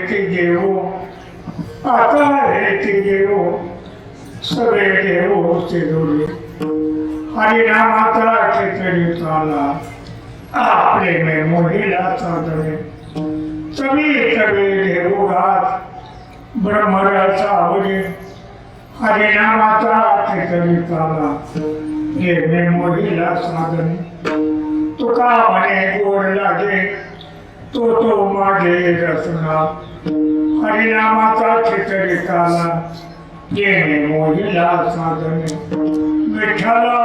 रेती देवो आता रेती देवो सगळे देवो चिरुले हरिनामाचा खिचडी चाला आपले में मोहिला चादरे सभी सगळे देवो घात ब्रह्मराचा आवडे हरिनामाचा खिचडी चाला हे में मोहिला साधन तुका म्हणे गोड लागे तो मागे रसना हरिनामाचा खिचडी चाला येणे मोहिला साधने विठ्ठला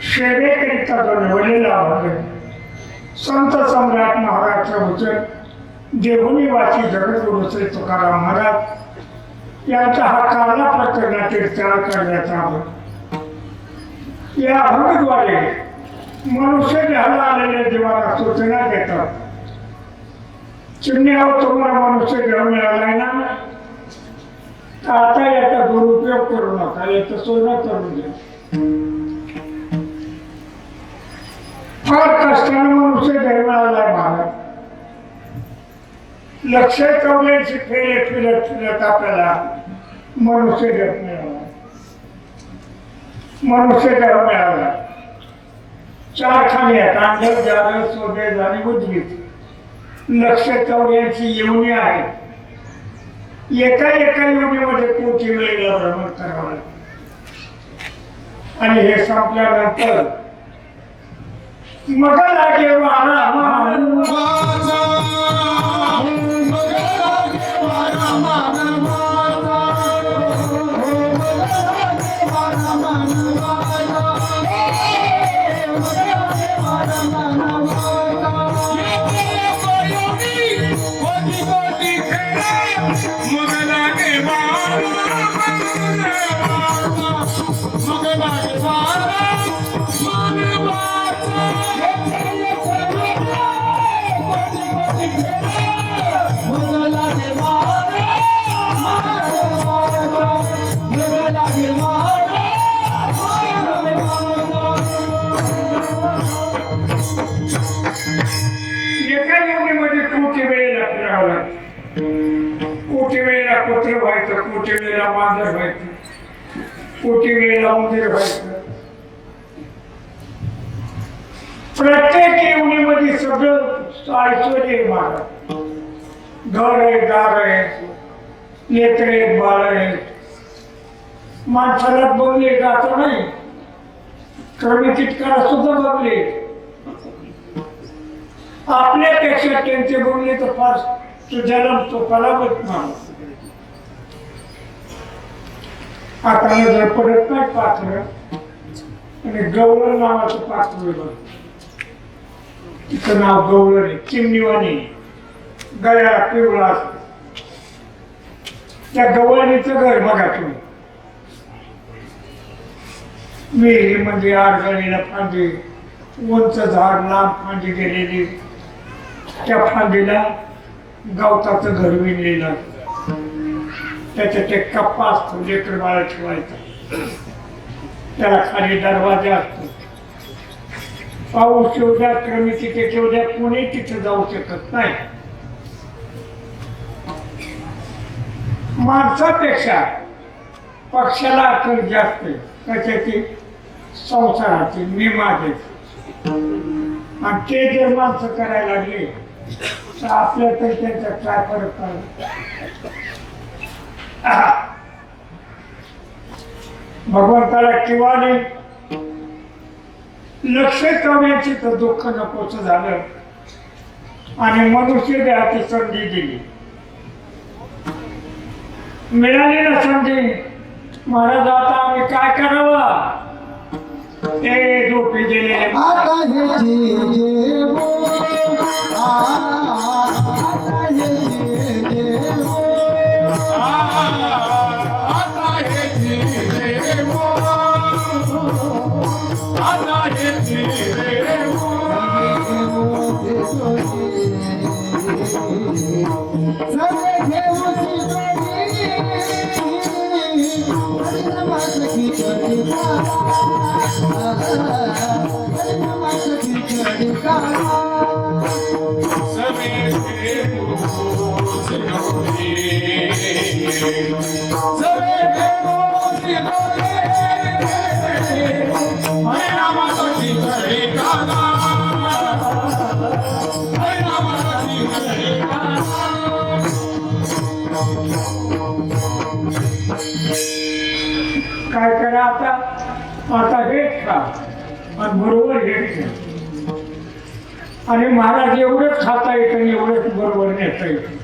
शेवेकरिता जो निवडलेला भक्त संत सम्राट महाराज वचन देहुनी वाची जगद्गुरु श्री तुकाराम महाराज यांचा हा काला प्रकरणातील त्याग करण्याचा या अभंगद्वारे मनुष्य देहाला आलेल्या जीवाला सूचना देतात. चिमण्यावर तुम्हाला मनुष्य देह मिळालाय ना तर आता याचा दुरुपयोग करू नका, याचं सोनं करून द्या. फार कष्टाने मनुष्य देह मिळालाय महाराज. लक्ष कवड्यांची फिरत फिरत फिरत आपल्याला मनुष्य देह मिळाला, मनुष्य देह मिळाला. 4 खाणी आहेत, अंडर जागर सोबेज आणि उद्गीत. लक्ष कवड्यांची येवणी आहे. एका योनीमध्ये कोटी वेळेला भ्रमण करावं लागतं आणि हे संपल्यानंतर मग लागे कोटी वेळेला कुत्र व्हायचं, कोटी वेळेला मांजर व्हायचं, कोटी वेळेला उंदीर व्हायचं. प्रत्येक येवणीमध्ये सगळं ऐश्वर्य महाराज. घर आहे, दार आहे, नेत्र आहेत, बाळ आहेत. माणसाला बघले जात नाही, कमी तितकाला सुद्धा बघले. आपल्यापेक्षा त्यांचे बघले तर फार जन्म तो फलावत माणूस. आता जर पडत नाही पात्र आणि गवळण नावाचं पात्र बघ, तिचं नाव गवळण आहे. चिमणीवाणी, गळ्याला पिवळा असतो. त्या गवळणीचं घर बघा तुम्ही. विहिरीमध्ये आडगळीला फांदी, उंच झाड, लांब फांदी गेलेली. त्या फांदीला गवताचं घर विणलेलं, त्याच्यात एक कप्पा असतो, लेकर बाळा ठेवायचा. त्याला खाली दरवाजा असतो. पाऊस येऊ द्या, क्रमी तिथे ठेवू द्या, कोणी तिथे जाऊ शकत नाही. माणसापेक्षा पक्षाला अकल जास्त आहे. कशाची? संसाराची, नियमाची. आणि ते जर माणसं करायला लागले तर आपल्या तर त्याचा काय फरक पडला. भगवंताला किंवा नाही लक्ष ठेवण्याची तर दुःख नकोच झालं आणि मनुष्य देहाची संधी दिली. मिळाली ना संधी. महाराज आता आम्ही काय करावं. ते झोपी गेलेले काय करा आता. आता हेच खा आणि बरोबर हेच घ्या. आणि महाराज एवढंच खाता येतं आणि एवढंच बरोबर नेता येतं.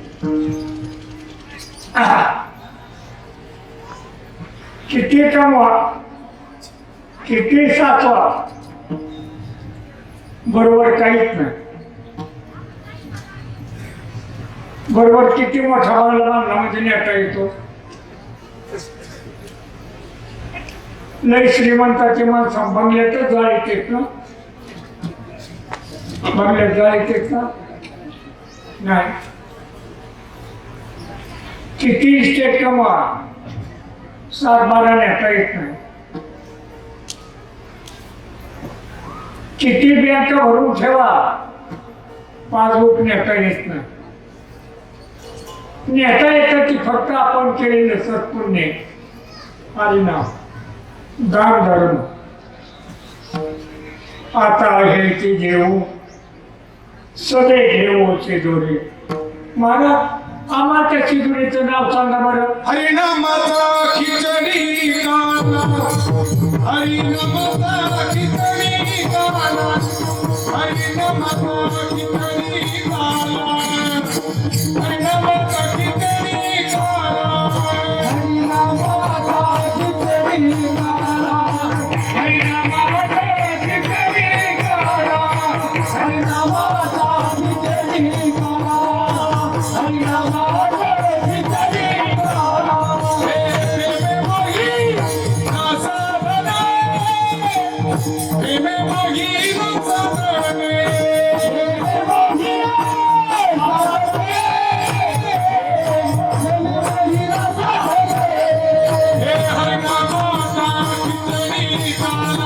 किती कमवा किती साचवा बरोबर काहीच नाही. बरोबर किती मोठा बांधला म्हणजे नेता येतो. लय श्रीमंताची माणसं बंगल्यातच जाळीत येत ना. बंगल्यात जाळीत येत ना नाही. किती इस्टेट कमवा 7-12 नेता येत नाही. किती बँक भरून ठेवा पासबुक नेता येत नाही. नेता येतं की फक्त आपण केलेलं सत्पुण्य परिणाम दान धर्म. आता हे की जेऊ सदे घेऊचे दोरे. महाराज आम्हाला त्या शिदुरीचं नाव सांगा बरं. हरिनामाचा खिचडी गाणं, हरिनामाचा खिचडी गाणं, हरिनामाचा खिचडी गाणं, हरिनामाचा खिचडी गाणं, हरिनामाचा खिचडी गाणं, हरिनामाचा खिचडी गाणं, हरिनामाचा खिचडी गाणं, हरिनामाचा खिचडी गाणं. प्रेमे मोही नासा बने, प्रेमे मोही नासा बने, प्रेमे मोही नासा बने, प्रेमे मोही नासा बने. हे हरिनामाचा खिचडी गाणं,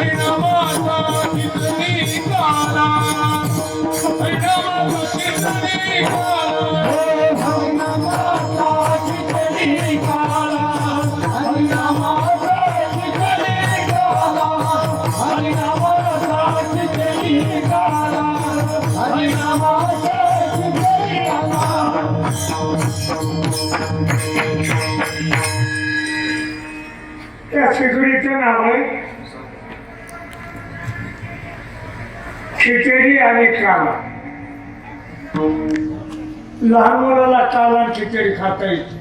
हरिनामाचा खिचडी गाणं, हरिनामाचा खिचडी गाणं, हरिनामाचा खिचडी गाणं. हरिनामाचा खिचडी गाणं, हरिनामाचा खिचडी गाणं, हरिनामाचा खिचडी गाणं, हरिनामाचा खिचडी गाणं. त्या शिदुरीचं नाव आहे खिचडी आणि काला. लहान मुलाला काला आणि खिचडी खाता येते.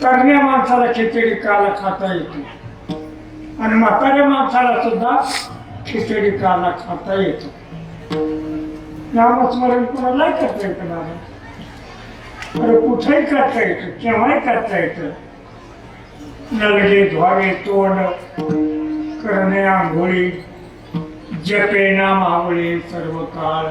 तरण्या माणसाला खिचडी काला खाता येते आणि म्हाताऱ्या माणसाला सुद्धा खिचडी काला खाता येतो. नामस्मरण कोणालाही करता येतं ना. अरे कुठेही करता येतं, केव्हाही करता येतं. नलगे धुवावे तोंड करणे आंघोळी जपे नाम आवळे सर्व काळ.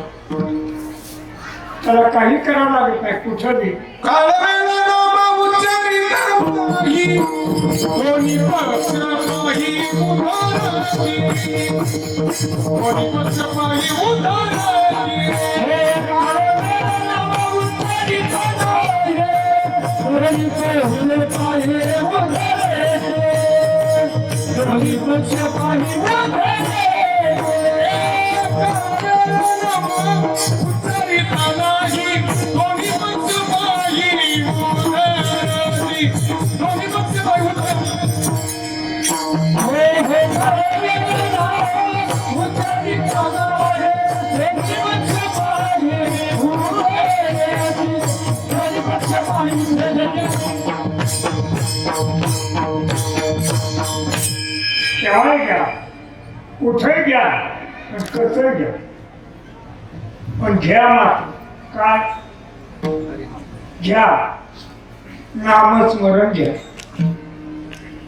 त्याला काही करावं लागत नाही कुठंही. काळवेला नाम उच्चारिता नाही, कोणी पक्ष पाही उदाराची, कोणी पक्ष पाही उदाराची. हे काळवेला नाम उच्चारिता नाही, कोणी पक्ष पाही उदाराची, दोन्ही पक्ष पाणी उच्चारिता नाही दोन्ही पक्ष पाणी दोन्ही पक्ष पाणी केव्हा घ्या कुठे घ्या आणि कसं घ्या पण घ्या मात्र काय घ्या नामस्मरण घ्या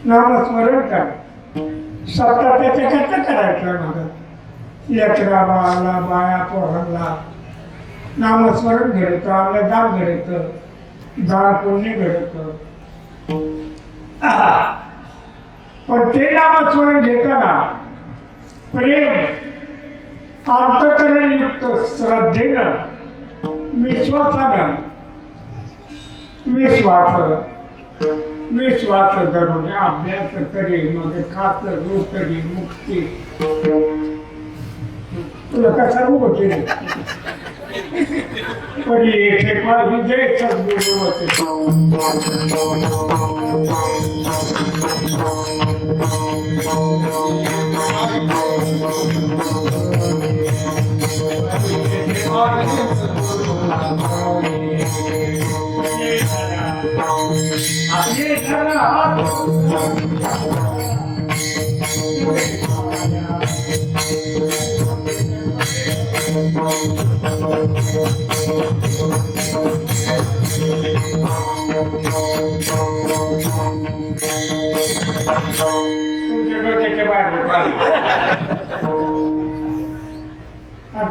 नामस्मरण करा स्वतः त्याच्याकरता करायचं माझं लेकरा बाळाला बाया पोरांना नामस्मरण घडतं आपलं दान घडतं दान पुण्य घडतं पण ते नामस्मरण घेताना प्रेम अंतकरणयुक्त श्रद्धेनं विश्वासानं विश्वास धरून अभ्यास करी मग खात करी मुक्ती तुला कसा होते पण येथे विजय सद्गुरु होते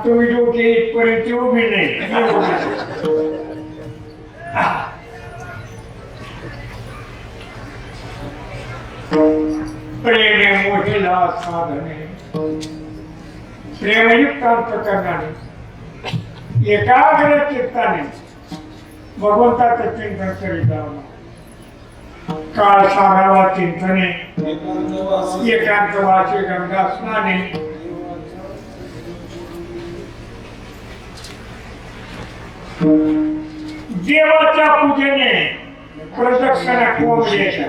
तुम्ही डोके इथपर्यंत उभी नाही प्रेम मोठीला साधने प्रेमयुक्त अंतकरणाने एकाग्र चित्ताने भगवंताचं चिंतन करीत जावं काळ सारावा चिंतने एकांत वाचे गंगा स्नाने देवाच्या पूजेने प्रदक्षिणा कोंबड्याच्या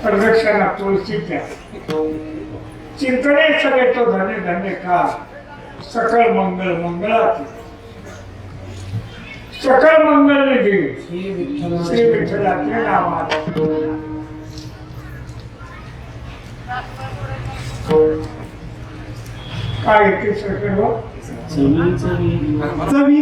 प्रदक्षिणा तुळशीच्या चिंतने सगळे तो धन्य धन्य का सकळ मंगल मंगळाचे सकळ मंगल निधी श्री विठ्ठलाचे नावात काय ते सकळ हो चवी चवी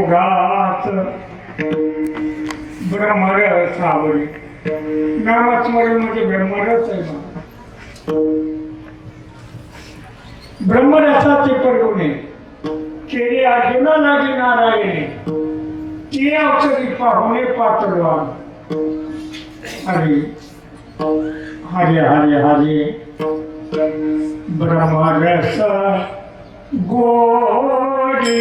उघात ब्रह्मरस सावरी नामस्मरण म्हणजे ब्रह्मरस आहे ना ब्रह्मरसाचे परगुणे केले अर्जुना लागे नारायणे ते औषधी पाहुणे पातळवान हरी हरे हरे हरे ब्रह्मरस गोडी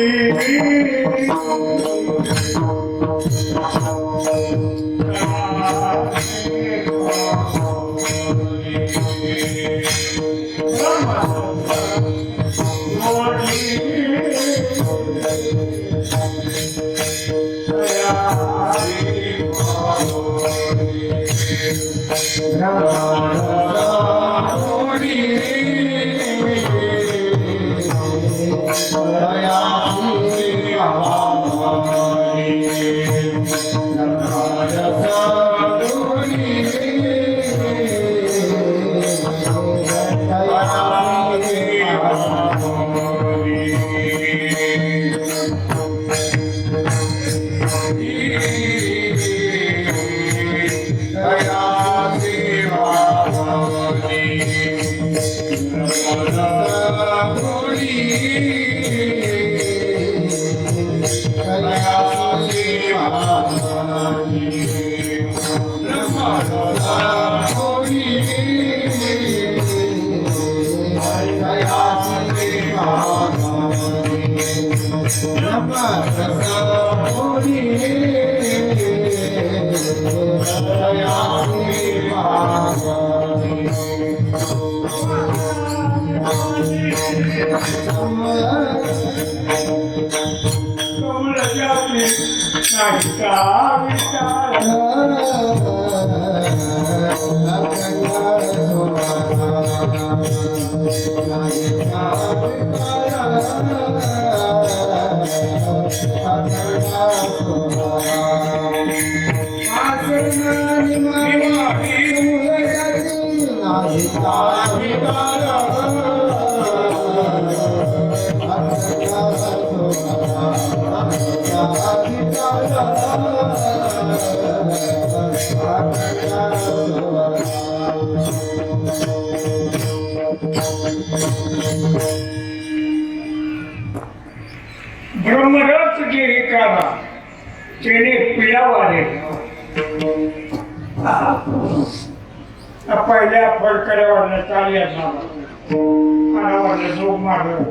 ब्रह्मरस गिरी काला तेने पिळावाले पहिल्या फडकड्यावर चाली असणार झोप मारलं.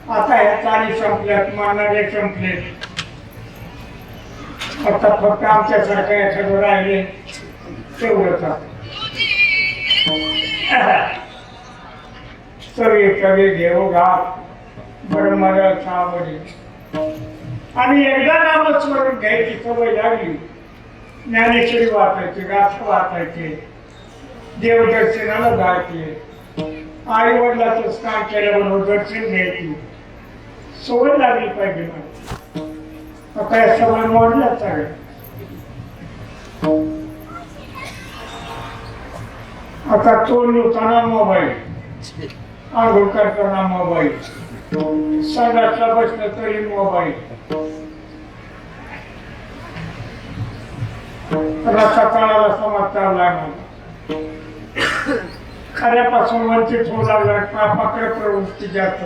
आता ह्या चाली संपल्यात, मारणारे संपले. आता फक्त आमच्यासारखं एखादं राहिले तेवढंच. सगळे कवी घेऊ घात ब्रह्मरस सावली. आणि एकदा नामस्मरण घ्यायची सवय लागली, ज्ञानेश्वरी वाचायची, गाथा वाचायचे, देवदर्शनाला जायचे, आई वडिलाचं स्नान केल्याबरोबर दर्शन घ्यायची सवय लागली पाहिजे. आता या सवय मोडल्या सगळ्या. आता तो नव्हताना मोबाईल, आंघोळ करताना मोबाईल, संडासला बसलं तरी मोबाईल, रस्ता काळाला समाज चालला नाही. खऱ्यापासून वंचित होऊ लागला, पापाकडे प्रवृत्ती जास्त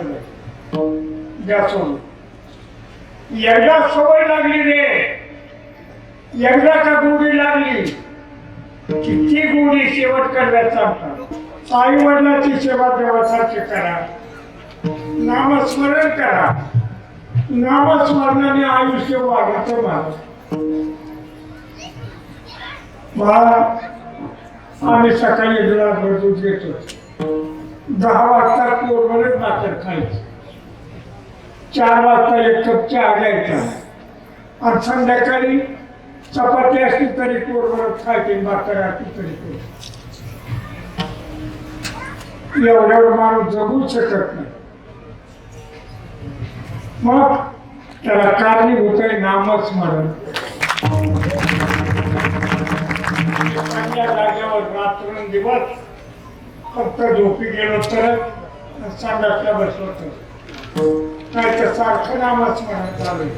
एकदा सवय लागली रे, एकदा का गोडी लागली की ती गोडी शेवट करण्यात चालतात. आई वडिलांची सेवा देवासारखी करा, नामस्मरण करा. नामस्मरणाने आयुष्य वाढतं मला. आम्ही सकाळी गिलासभर दूध घेतो, 10 वाजता पोरभरच भाकर खायची, 4 वाजता 1 कप चहा घ्यायचा, आणि संध्याकाळी चपाती असली तरी पोरभरच खायची, भाकर असली तरी. एवढ्यावर माणूस जगू शकत नाही. मग त्याला कारणीभूत आहे नामस्मरण. चांगल्या जागेवर रात्रंदिवस फक्त झोपी गेलो तर संडासला बसलो तर, नाही तर सारखं नामस्मरण चालू आहे.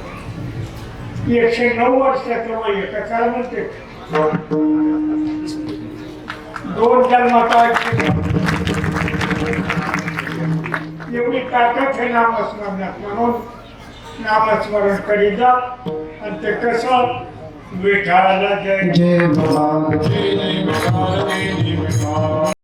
109 वर्षाचं वय कशाला म्हणते. 2 जन्माचा एवढी ताकद आहे नामस्मरणात. म्हणून नामस्मरण करीत जा. आणि ते कसं विठाला जय जय.